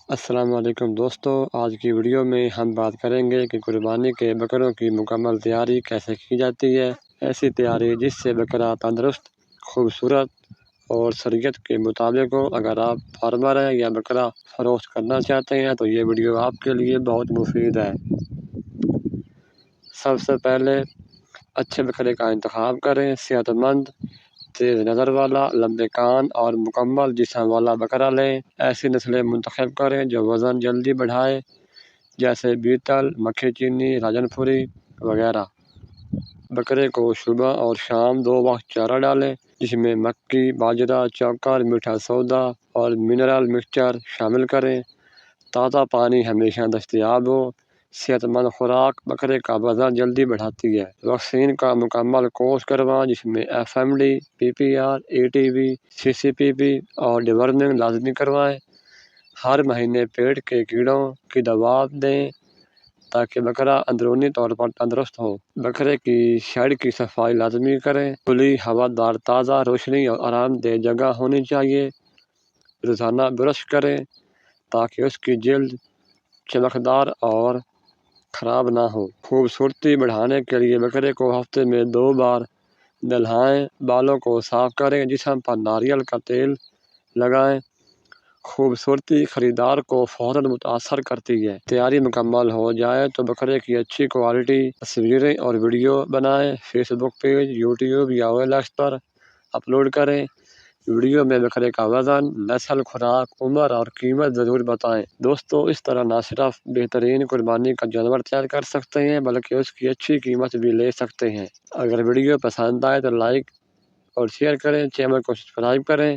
السلام علیکم دوستو، آج کی ویڈیو میں ہم بات کریں گے کہ قربانی کے بکروں کی مکمل تیاری کیسے کی جاتی ہے۔ ایسی تیاری جس سے بکرا تندرست، خوبصورت اور شریعت کے مطابق ہو۔ اگر آپ فارمر ہیں یا بکرا فروخت کرنا چاہتے ہیں تو یہ ویڈیو آپ کے لیے بہت مفید ہے۔ سب سے پہلے اچھے بکرے کا انتخاب کریں۔ صحت مند، تیز نظر والا، لمبے کان اور مکمل جسم والا بکرا لیں۔ ایسی نسلیں منتخب کریں جو وزن جلدی بڑھائے، جیسے بیتل، مکھی چینی، راجن پوری وغیرہ۔ بکرے کو صبح اور شام 2 وقت چارہ ڈالیں، جس میں مکئی، باجرہ، چوکر، میٹھا سودا اور منرل مکسچر شامل کریں۔ تازہ پانی ہمیشہ دستیاب ہو۔ صحت مند خوراک بکرے کا وزن جلدی بڑھاتی ہے۔ ویکسین کا مکمل کورس کروائیں، جس میں FMD، PPR، ATV، CCPP اور ڈیورمنگ لازمی کروائیں۔ ہر مہینے پیٹ کے کیڑوں کی دوا دیں تاکہ بکرا اندرونی طور پر تندرست ہو۔ بکرے کی شیڈ کی صفائی لازمی کریں۔ کھلی ہوادار، تازہ روشنی اور آرام دہ جگہ ہونی چاہیے۔ روزانہ برش کریں تاکہ اس کی جلد چمکدار اور خراب نہ ہو۔ خوبصورتی بڑھانے کے لیے بکرے کو ہفتے میں 2 بار نہلائیں۔ بالوں کو صاف کریں، جسم پر ناریل کا تیل لگائیں۔ خوبصورتی خریدار کو فوراً متاثر کرتی ہے۔ تیاری مکمل ہو جائے تو بکرے کی اچھی کوالٹی تصویریں اور ویڈیو بنائیں۔ فیس بک پیج، یوٹیوب یا OLX پر اپلوڈ کریں۔ ویڈیو میں بکرے کا وزن، نسل، خوراک، عمر اور قیمت ضرور بتائیں۔ دوستو، اس طرح نہ صرف بہترین قربانی کا جانور تیار کر سکتے ہیں بلکہ اس کی اچھی قیمت بھی لے سکتے ہیں۔ اگر ویڈیو پسند آئے تو لائک اور شیئر کریں، چینل کو سبسکرائب کریں۔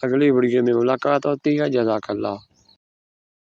اگلی ویڈیو میں ملاقات ہوتی ہے۔ جزاک اللہ۔